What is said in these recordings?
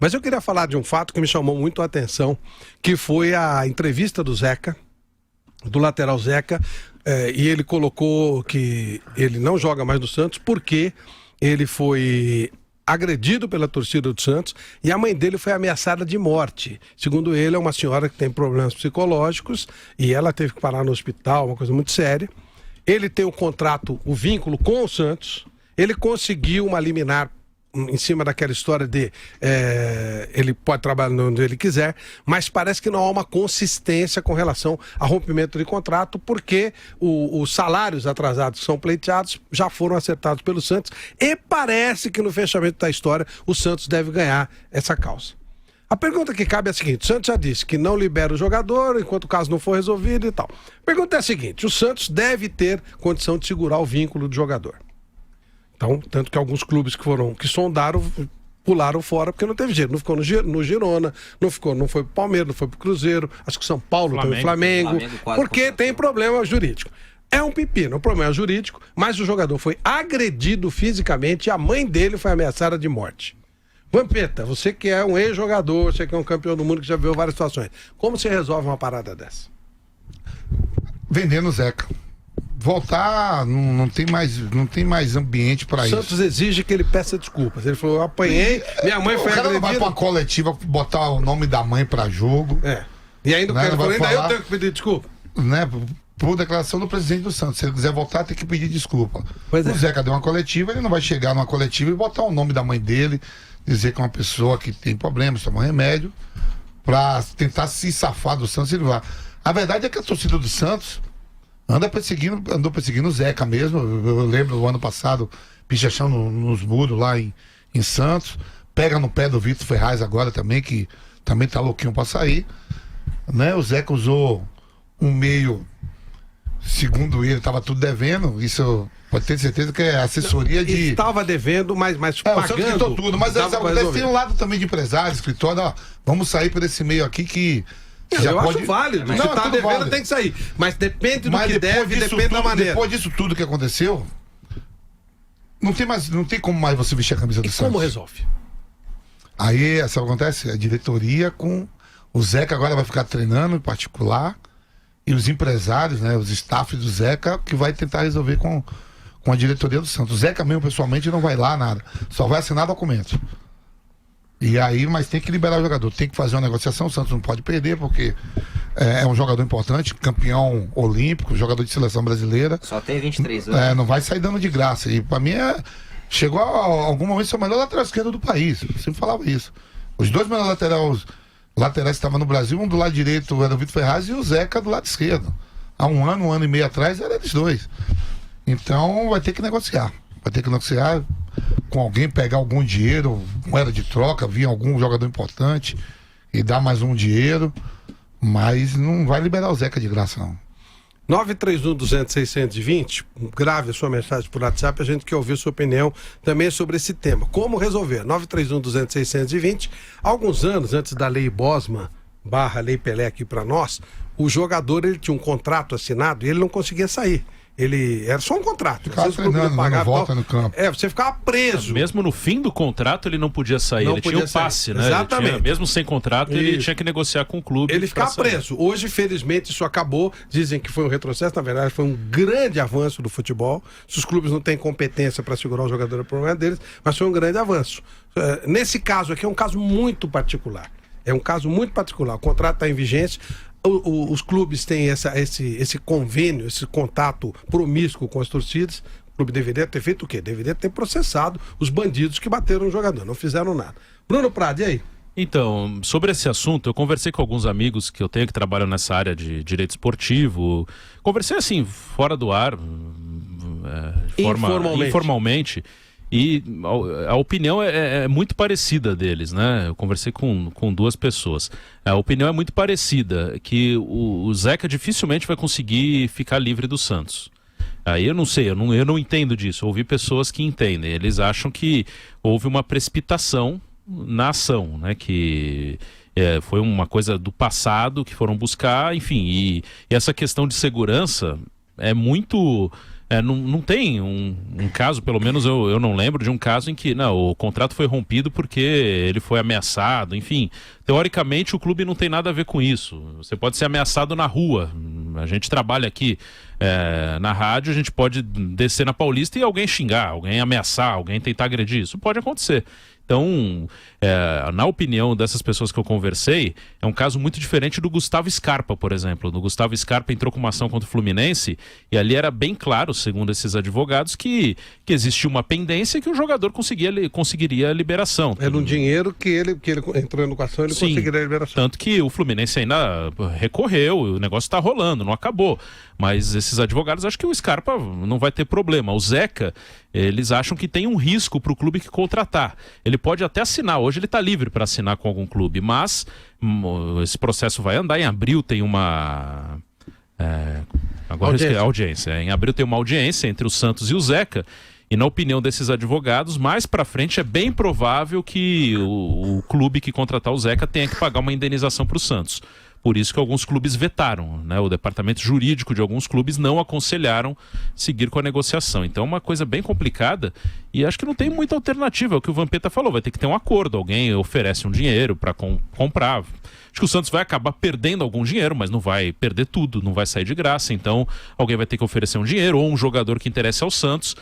Mas eu queria falar de um fato que me chamou muito a atenção, que foi a entrevista do Zeca, do lateral Zeca, e ele colocou que ele não joga mais no Santos porque ele foi agredido pela torcida do Santos e a mãe dele foi ameaçada de morte. Segundo ele, é uma senhora que tem problemas psicológicos e ela teve que parar no hospital, uma coisa muito séria. Ele tem o contrato, o vínculo com o Santos, ele conseguiu uma liminar em cima daquela história de ele pode trabalhar onde ele quiser, mas parece que não há uma consistência com relação ao rompimento de contrato, porque os salários atrasados que são pleiteados já foram acertados pelo Santos e parece que no fechamento da história o Santos deve ganhar essa causa. A pergunta que cabe é a seguinte: o Santos já disse que não libera o jogador enquanto o caso não for resolvido e tal. A pergunta é a seguinte: o Santos deve ter condição de segurar o vínculo do jogador. Então, tanto que alguns clubes que sondaram pularam fora porque não teve jeito. Não ficou no Girona, não foi pro Palmeiras, não foi pro Cruzeiro, acho que São Paulo também, Flamengo, porque tem problema jurídico. É um pepino, o problema é jurídico, mas o jogador foi agredido fisicamente e a mãe dele foi ameaçada de morte. Vampeta, você que é um ex-jogador, você que é um campeão do mundo que já viu várias situações, como você resolve uma parada dessa? Vendendo o Zeca. Voltar, não tem mais ambiente pra isso. O Santos exige que ele peça desculpas. Ele falou: eu apanhei, minha mãe foi agredida. O cara não vai pra uma coletiva botar o nome da mãe pra jogo. E ainda o cara falou: ainda eu tenho que pedir desculpa. Né? Por declaração do presidente do Santos. Se ele quiser voltar, tem que pedir desculpa. Pois é. O Zeca deu uma coletiva, ele não vai chegar numa coletiva e botar o nome da mãe dele, dizer que é uma pessoa que tem problemas, toma remédio, pra tentar se safar do Santos e ele vai. A verdade é que a torcida do Santos andou perseguindo o Zeca mesmo. Eu lembro do ano passado, pichachão nos muros lá em Santos. Pega no pé do Vitor Ferraz agora também, que também tá louquinho pra sair. Né? O Zeca usou um meio, segundo ele, tava tudo devendo. Isso pode ter certeza que é assessoria de... Estava devendo, mas pagando. O Santos quitou tudo, mas tem um lado também de empresário, escritório, ó, vamos sair por esse meio aqui que... Eu acho válido. Se tá devendo, válido. Tem que sair. Mas depende do que deve, depende da maneira. Depois disso tudo que aconteceu, não tem como mais você vestir a camisa do Santos. Como resolve? Aí, sabe o que acontece? A diretoria com... O Zeca agora vai ficar treinando em particular e os empresários, né, os staff do Zeca, que vai tentar resolver com a diretoria do Santos. O Zeca mesmo, pessoalmente, não vai lá, nada. Só vai assinar documentos. E aí, mas tem que liberar o jogador, tem que fazer uma negociação. O Santos não pode perder, porque é um jogador importante, campeão olímpico, jogador de seleção brasileira. Só tem 23 anos. Não vai sair dando de graça. E pra mim chegou a algum momento ser o melhor lateral esquerdo do país. Eu sempre falava isso. Os dois melhores laterais que estavam no Brasil, um do lado direito era o Vitor Ferraz e o Zeca do lado esquerdo. Há um ano e meio atrás, era eles dois. Então vai ter que negociar. Vai ter que negociar com alguém, pegar algum dinheiro, moeda de troca, vir algum jogador importante e dar mais um dinheiro, mas não vai liberar o Zeca de graça, não. 931-200-620, grave a sua mensagem por WhatsApp, a gente quer ouvir sua opinião também sobre esse tema. Como resolver? 931-200-620, alguns anos antes da lei Bosman / lei Pelé aqui para nós, o jogador ele tinha um contrato assinado e ele não conseguia sair. Ele era só um contrato. Ficava treinando, não volta no campo. Você ficava preso. Mesmo no fim do contrato ele não podia sair. Ele tinha um passe, né? Exatamente. Mesmo sem contrato, ele tinha que negociar com o clube. Ele ficava preso. Hoje, felizmente, isso acabou. Dizem que foi um retrocesso. Na verdade, foi um grande avanço do futebol. Se os clubes não têm competência para segurar o jogador, é o problema deles, mas foi um grande avanço. Nesse caso aqui é um caso muito particular. É um caso muito particular. O contrato está em vigência. Os clubes têm esse convênio, esse contato promíscuo com as torcidas. O clube deveria ter feito o quê? Deveria ter processado os bandidos que bateram no jogador. Não fizeram nada. Bruno Prado, e aí? Então, sobre esse assunto, eu conversei com alguns amigos que eu tenho que trabalham nessa área de direito esportivo. Conversei assim, fora do ar, informalmente. E a opinião é muito parecida deles, né? Eu conversei com duas pessoas. A opinião é muito parecida, que o Zeca dificilmente vai conseguir ficar livre do Santos. Aí eu não sei, eu não entendo disso. Eu ouvi pessoas que entendem. Eles acham que houve uma precipitação na ação, né? Que foi uma coisa do passado que foram buscar, enfim. E essa questão de segurança é muito Não tem um caso, pelo menos eu não lembro de um caso em que o contrato foi rompido porque ele foi ameaçado, enfim. Teoricamente o clube não tem nada a ver com isso. Você pode ser ameaçado na rua. A gente trabalha aqui na rádio, a gente pode descer na Paulista e alguém xingar, alguém ameaçar, alguém tentar agredir. Isso pode acontecer. Então, na opinião dessas pessoas que eu conversei, é um caso muito diferente do Gustavo Scarpa, por exemplo. O Gustavo Scarpa entrou com uma ação contra o Fluminense e ali era bem claro, segundo esses advogados, que existia uma pendência e que o jogador conseguiria a liberação. Era um dinheiro que ele entrando com a ação, ele conseguiria a liberação. Tanto que o Fluminense ainda recorreu, o negócio está rolando, não acabou. Mas esses advogados acham que o Scarpa não vai ter problema. O Zeca, eles acham que tem um risco para o clube que contratar. Ele pode até assinar, hoje ele está livre para assinar com algum clube, mas esse processo vai andar. Em abril tem uma... audiência. Em abril tem uma audiência entre o Santos e o Zeca. E na opinião desses advogados, mais para frente é bem provável que o clube que contratar o Zeca tenha que pagar uma indenização para o Santos. Por isso que alguns clubes vetaram, né? O departamento jurídico de alguns clubes não aconselharam seguir com a negociação. Então é uma coisa bem complicada e acho que não tem muita alternativa. É o que o Vampeta falou, vai ter que ter um acordo. Alguém oferece um dinheiro para comprar. Acho que o Santos vai acabar perdendo algum dinheiro, mas não vai perder tudo, não vai sair de graça. Então alguém vai ter que oferecer um dinheiro ou um jogador que interesse ao Santos.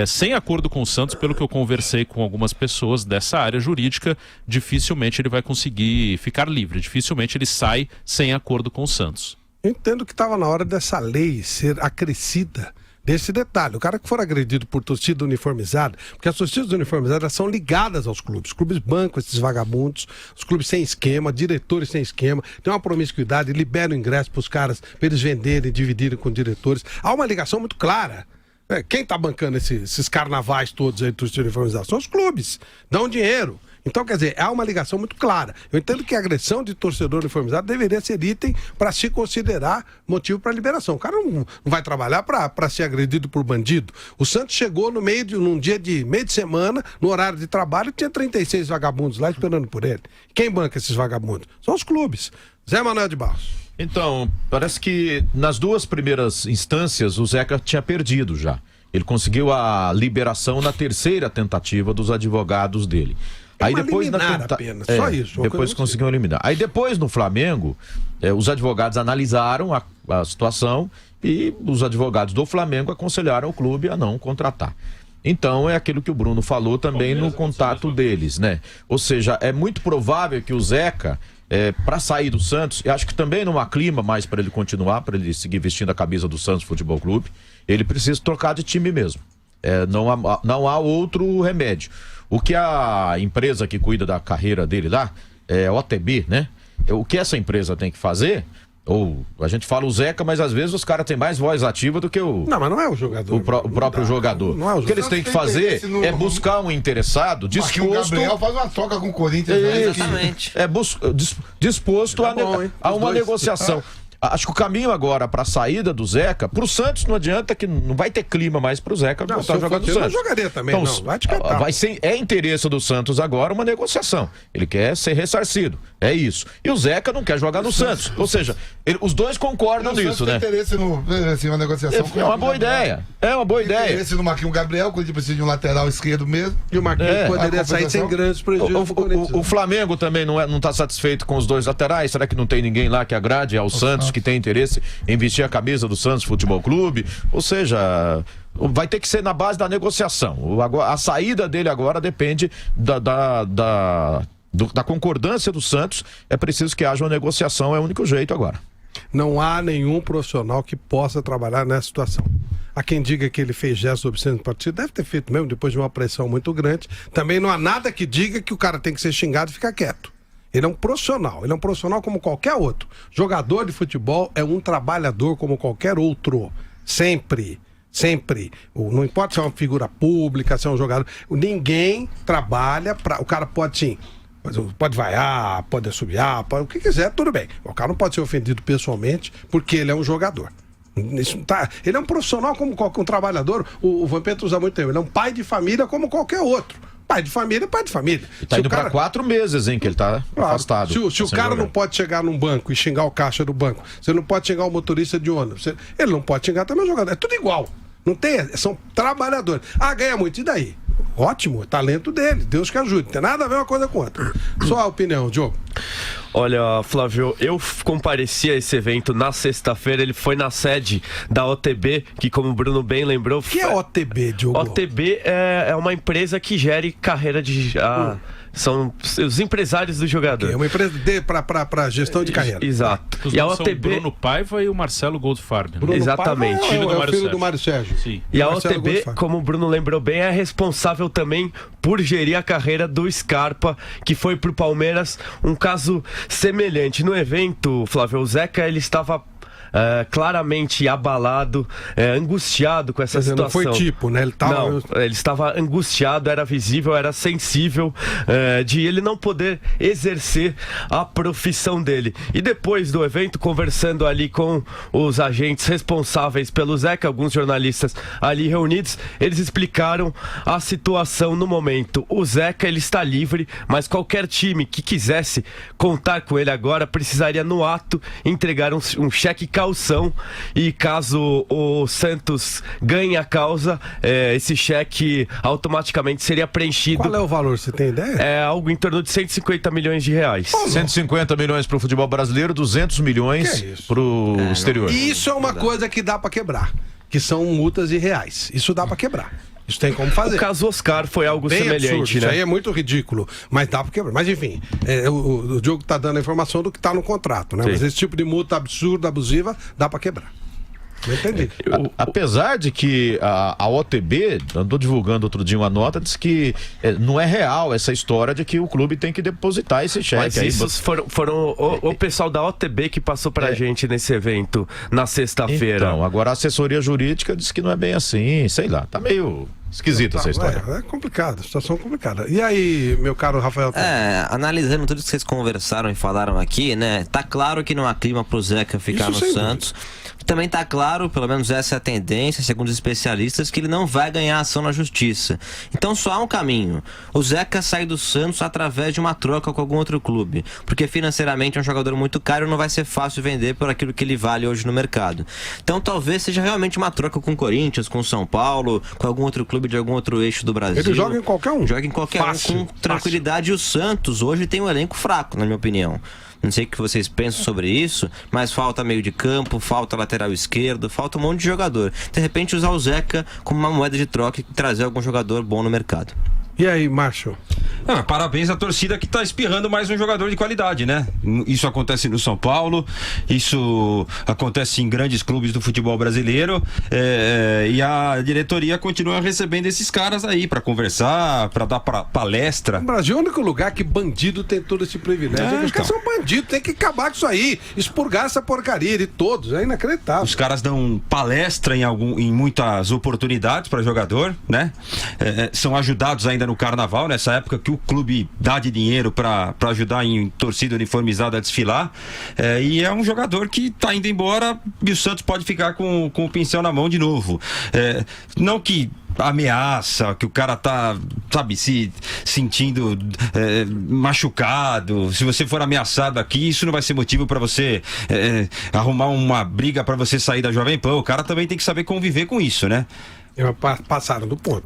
Sem acordo com o Santos, pelo que eu conversei com algumas pessoas dessa área jurídica, dificilmente ele vai conseguir ficar livre. Dificilmente ele sai sem acordo com o Santos. Eu entendo que estava na hora dessa lei ser acrescida desse detalhe. O cara que for agredido por torcida uniformizada, porque as torcidas uniformizadas são ligadas aos clubes. Os clubes bancam esses vagabundos, os clubes sem esquema, diretores sem esquema, tem uma promiscuidade, liberam ingresso para os caras, para eles venderem, dividirem com diretores. Há uma ligação muito clara. Quem está bancando esses carnavais todos aí de torcida uniformizada? São os clubes, dão dinheiro. Então, quer dizer, há uma ligação muito clara. Eu entendo que a agressão de torcedor uniformizado deveria ser item para se considerar motivo para liberação. O cara não vai trabalhar para ser agredido por bandido. O Santos chegou num dia de meio de semana, no horário de trabalho, tinha 36 vagabundos lá esperando por ele. Quem banca esses vagabundos? São os clubes. Zé Manuel de Barros. Então, parece que nas duas primeiras instâncias o Zeca tinha perdido já. Ele conseguiu a liberação na terceira tentativa dos advogados dele. Aí depois apenas, só isso. Depois conseguiu eliminar. Aí depois no Flamengo, os advogados analisaram a situação e os advogados do Flamengo aconselharam o clube a não contratar. Então é aquilo que o Bruno falou também no contato deles, né? Ou seja, é muito provável que o Zeca, para sair do Santos, eu acho que também não há clima mais para ele continuar, para ele seguir vestindo a camisa do Santos Futebol Clube, ele precisa trocar de time mesmo. Não há outro remédio. O que a empresa que cuida da carreira dele lá, a OTB, né? O que essa empresa tem que fazer, ou a gente fala o Zeca, mas às vezes os caras têm mais voz ativa do que o... Não, mas não é o jogador. O próprio jogador. Não é o que eles têm que fazer é buscar um interessado disposto... O Gabriel faz uma troca com o Corinthians. Exatamente. Disposto a uma negociação. Acho que o caminho agora para a saída do Zeca, pro Santos não adianta, que não vai ter clima mais pro Zeca voltar a jogar no Santos. Eu não jogaria também, então, não. Vai te cantar. É interesse do Santos agora uma negociação. Ele quer ser ressarcido. É isso. E o Zeca não quer jogar no Santos. Ou seja, os dois concordam nisso, né? Tem interesse numa negociação. É uma boa ideia. É uma boa ideia. Interesse no Marquinhos Gabriel, quando ele precisa de um lateral esquerdo mesmo. E o Marquinhos poderia sair sem grandes prejuízos. O Flamengo também não está satisfeito com os dois laterais. Será que não tem ninguém lá que agrade ao Santos, que tem interesse em vestir a camisa do Santos Futebol Clube? Ou seja, vai ter que ser na base da negociação. A saída dele agora depende da concordância do Santos. É preciso que haja uma negociação, é o único jeito agora. Não há nenhum profissional que possa trabalhar nessa situação. Há quem diga que ele fez gestos obscenos no partido, deve ter feito mesmo, depois de uma pressão muito grande. Também não há nada que diga que o cara tem que ser xingado e ficar quieto. Ele é um profissional como qualquer outro. Jogador de futebol é um trabalhador como qualquer outro. Sempre. Não importa se é uma figura pública, se é um jogador. Ninguém trabalha para... O cara pode, sim, pode vaiar, pode assobiar, o que quiser, tudo bem. O cara não pode ser ofendido pessoalmente porque ele é um jogador. Ele é um profissional como qualquer um trabalhador. O Vampeta usa muito tempo. Ele é um pai de família como qualquer outro. Pai de família é pai de família. Tá indo para 4 meses, hein, que ele tá afastado. Se o cara não pode chegar num banco e xingar o caixa do banco, você não pode xingar o motorista de ônibus, ele não pode xingar também o jogador. É tudo igual. Não tem, são trabalhadores. Ah, ganha muito, e daí? Ótimo, talento dele, Deus que ajude. Não tem nada a ver uma coisa com outra. Só a opinião, Diogo. Olha, Flávio, eu compareci a esse evento na sexta-feira. Ele foi na sede da OTB, que, como o Bruno bem lembrou... O que é OTB, Diogo? OTB é uma empresa que gere carreira de... São os empresários do jogador. É uma empresa para gestão de carreira. Exato. Os E a dois são OTB... o Bruno Paiva e o Marcelo Goldfarb. Né? Bruno Exatamente. Paiva é o filho Sérgio. do Mário Sérgio. Sim. E a Marcelo OTB, Goldfarb. como o Bruno lembrou bem, é responsável também por gerir a carreira do Scarpa, que foi pro Palmeiras, um caso semelhante. No evento, Flávio, o Zeca, ele estava claramente abalado, angustiado com essa situação. Não foi tipo, né? Ele estava angustiado, era visível, era sensível de ele não poder exercer a profissão dele. E depois do evento, conversando ali com os agentes responsáveis pelo Zeca, alguns jornalistas ali reunidos, eles explicaram a situação no momento. O Zeca, ele está livre, mas qualquer time que quisesse contar com ele agora precisaria no ato entregar um cheque caução, e caso o Santos ganhe a causa, esse cheque automaticamente seria preenchido. Qual é o valor, você tem ideia? É algo em torno de 150 milhões de reais. 150 milhões para o futebol brasileiro, 200 milhões para o exterior. E isso é uma coisa que dá para quebrar, que são multas irreais. Isso dá para quebrar. Isso tem como fazer. O caso Oscar foi algo Bem semelhante, absurdo. né? Isso aí é muito ridículo, mas dá para quebrar. Mas enfim, o Diogo tá dando a informação do que tá no contrato, né? Sim. Mas esse tipo de multa absurda, abusiva, dá para quebrar. Não entendi. Apesar de que a OTB andou divulgando outro dia uma nota, disse que não é real essa história de que o clube tem que depositar esse cheque. Mas isso foram o pessoal da OTB que passou pra gente nesse evento na sexta-feira. Então, agora a assessoria jurídica disse que não é bem assim, sei lá, tá meio esquisita essa história. É complicado, situação complicada. E aí, meu caro Rafael? Analisando tudo que vocês conversaram e falaram aqui, né? Tá claro que não há clima pro Zeca ficar Isso no sem Santos. Também tá claro, pelo menos essa é a tendência, segundo os especialistas, que ele não vai ganhar ação na justiça. Então só há um caminho. O Zeca sai do Santos através de uma troca com algum outro clube. Porque financeiramente é um jogador muito caro e não vai ser fácil vender por aquilo que ele vale hoje no mercado. Então talvez seja realmente uma troca com o Corinthians, com o São Paulo, com algum outro clube de algum outro eixo do Brasil. Ele joga em qualquer um. Joga em qualquer um com tranquilidade. E o Santos hoje tem um elenco fraco, na minha opinião. Não sei o que vocês pensam sobre isso, mas falta meio de campo, falta lateral esquerdo, falta um monte de jogador. De repente usar o Zeca como uma moeda de troca e trazer algum jogador bom no mercado. E aí, Márcio? Parabéns à torcida que está espirrando mais um jogador de qualidade, né? Isso acontece no São Paulo, isso acontece em grandes clubes do futebol brasileiro, e a diretoria continua recebendo esses caras aí para conversar, para dar palestra. O Brasil é o único lugar que bandido tem todo esse privilégio. Os caras são bandidos, tem que acabar com isso aí, expurgar essa porcaria de todos, é inacreditável. Os caras dão palestra em muitas oportunidades para jogador, né? São ajudados ainda no carnaval, nessa época que o clube dá de dinheiro para ajudar em torcida uniformizada a desfilar, e é um jogador que tá indo embora e o Santos pode ficar com o pincel na mão de novo. Não que ameaça, que o cara tá, sabe, se sentindo machucado. Se você for ameaçado aqui, isso não vai ser motivo para você arrumar uma briga para você sair da Jovem Pan. O cara também tem que saber conviver com isso, né? Passaram do ponto.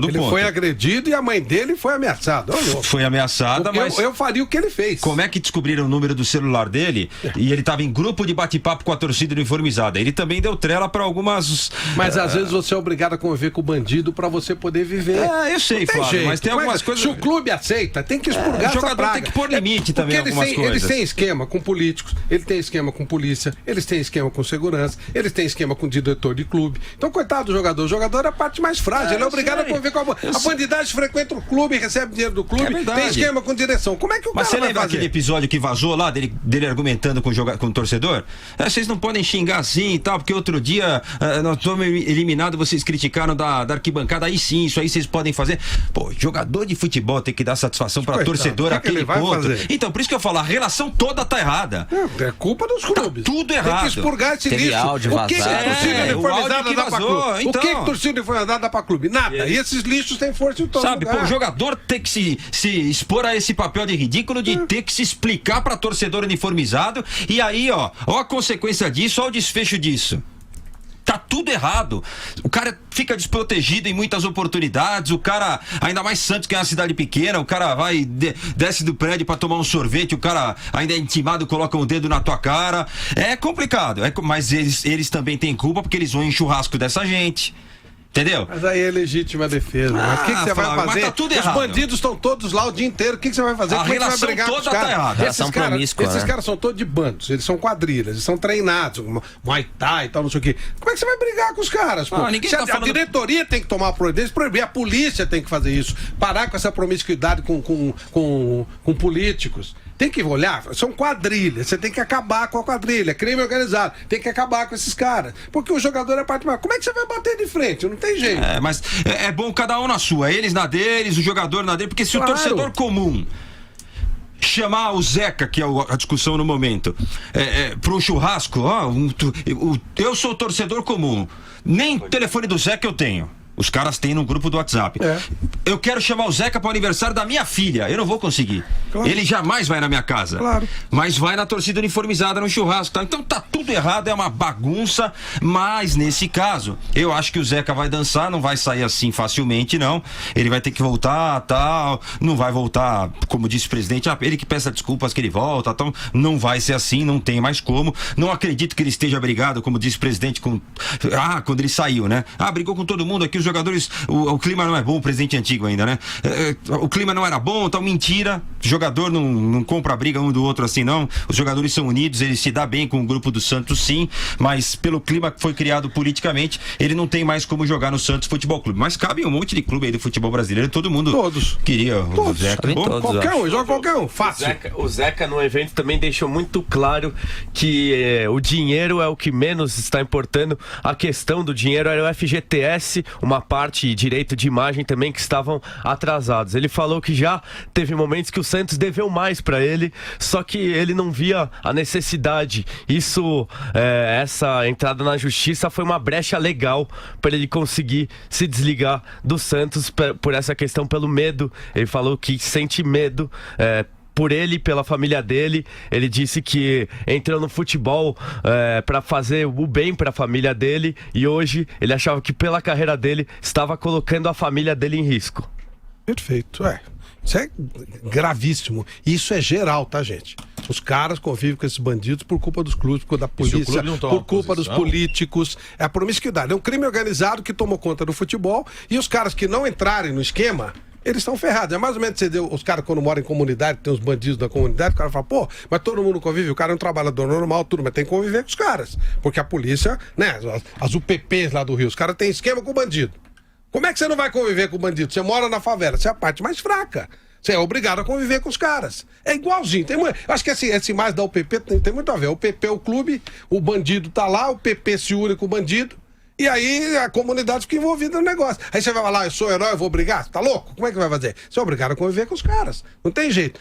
Ele foi agredido e a mãe dele foi ameaçada. Foi ameaçada, mas... Eu faria o que ele fez. Como é que descobriram o número do celular dele? E ele estava em grupo de bate-papo com a torcida uniformizada. Ele também deu trela para algumas... Mas às vezes você é obrigado a conviver com o bandido para você poder viver. Eu sei, Flávio, mas tem algumas coisas... Se o clube aceita, tem que expurgar essa jogador praga. tem que pôr limite também algumas coisas. Eles têm esquema com políticos, eles têm esquema com polícia, eles têm esquema com segurança, eles têm esquema com diretor de clube. Então, coitado do jogador. O jogador é a parte mais frágil. Ele é obrigado a conviver com a bandidagem, frequenta o clube, recebe dinheiro do clube, tem esquema com direção. Como é que o cara vai fazer? Mas você lembra aquele episódio que vazou lá, dele argumentando com o torcedor? Vocês não podem xingar assim e tal, porque outro dia nós fomos eliminados, vocês criticaram da arquibancada, aí sim, isso aí vocês podem fazer. Pô, jogador de futebol tem que dar satisfação para torcedor aquele ponto. Então, por isso que eu falo, a relação toda tá errada. É culpa dos clubes. Tá tudo errado. Tem que expurgar esse lixo. O que a torcida uniformizada dá pra clube? O que então. a torcida uniformizada dá pra clube? Nada. E esses lixos têm força em todo lugar. Pô, o jogador tem que se expor a esse papel de ridículo de ter que se explicar pra torcedor uniformizado. E aí, ó a consequência disso, ó o desfecho disso. Tá tudo errado. O cara fica desprotegido em muitas oportunidades. O cara, ainda mais Santos, que é uma cidade pequena, o cara vai, desce do prédio pra tomar um sorvete, o cara ainda é intimado, coloca um dedo na tua cara. É complicado. Mas eles também têm culpa porque eles vão em churrasco dessa gente. Entendeu? Mas aí é legítima defesa. Mas o que você vai Flávio, fazer? mas tá tudo Os errado. bandidos estão todos lá o dia inteiro. O que você vai fazer? A Como é que você vai relação brigar com toda os caras? tá errada. Relação promíscua, Esses né? caras são todos de bandos. Eles são quadrilhas, eles são treinados. Muay Thai e tal, não sei o quê. Como é que você vai brigar com os caras, pô? Ninguém Se tá falando... A diretoria tem que tomar providência, proibir. A polícia tem que fazer isso. Parar com essa promiscuidade com políticos. Tem que olhar, são quadrilhas, você tem que acabar com a quadrilha, crime organizado, tem que acabar com esses caras. Porque o jogador é parte mais. Como é que você vai bater de frente? Não tem jeito. Mas é bom cada um na sua, eles na deles, o jogador na dele, porque se Claro. o torcedor comum chamar o Zeca, que é a discussão no momento, para um churrasco, eu sou torcedor comum, nem telefone do Zeca eu tenho. Os caras têm no grupo do WhatsApp. Eu quero chamar o Zeca para o aniversário da minha filha. Eu não vou conseguir. Claro. Ele jamais vai na minha casa. Claro. Mas vai na torcida uniformizada no churrasco. Tá? Então tá tudo errado, é uma bagunça. Mas nesse caso, eu acho que o Zeca vai dançar, não vai sair assim facilmente, não. Ele vai ter que voltar, tal. Não vai voltar, como disse o presidente, ele que peça desculpas que ele volta. Então não vai ser assim, não tem mais como. Não acredito que ele esteja brigado, como disse o presidente, quando ele saiu, né? Brigou com todo mundo aqui, os jogadores, o clima não é bom, o presidente antigo ainda, né? O clima não era bom, então mentira. O jogador não compra a briga um do outro assim, não. Os jogadores são unidos, ele se dá bem com o grupo do Santos, sim, mas pelo clima que foi criado politicamente, ele não tem mais como jogar no Santos Futebol Clube. Mas cabe um monte de clube aí do futebol brasileiro, todo mundo queria o Zeca. Qualquer um, joga qualquer um, fácil. O Zeca no evento também deixou muito claro que o dinheiro é o que menos está importando. A questão do dinheiro era o FGTS, uma parte e direito de imagem também que estavam atrasados. Ele falou que já teve momentos que o Santos deveu mais para ele, só que ele não via a necessidade. Essa entrada na justiça foi uma brecha legal para ele conseguir se desligar do Santos por essa questão, pelo medo. Ele falou que sente medo por ele, pela família dele. Ele disse que entrou no futebol para fazer o bem para a família dele, e hoje ele achava que pela carreira dele estava colocando a família dele em risco. Perfeito, isso é gravíssimo. Isso é geral, tá, gente? Os caras convivem com esses bandidos por culpa dos clubes, por culpa da polícia, por culpa dos políticos. É a promiscuidade. É um crime organizado que tomou conta do futebol, e os caras que não entrarem no esquema, eles estão ferrados. É mais ou menos os caras quando moram em comunidade, tem os bandidos da comunidade, o cara fala, pô, mas todo mundo convive, o cara é um trabalhador normal, tudo, mas tem que conviver com os caras. Porque a polícia, né, as UPPs lá do Rio, os caras têm esquema com o bandido. Como é que você não vai conviver com o bandido? Você mora na favela, você é a parte mais fraca. Você é obrigado a conviver com os caras. É igualzinho. Acho que esse mais da UPP tem muito a ver. O UPP é o clube, o bandido tá lá, o PP se une com o bandido, e aí a comunidade fica envolvida no negócio. Aí você vai falar, eu sou herói, eu vou brigar? Tá louco? Como é que vai fazer? Você é obrigado a conviver com os caras. Não tem jeito.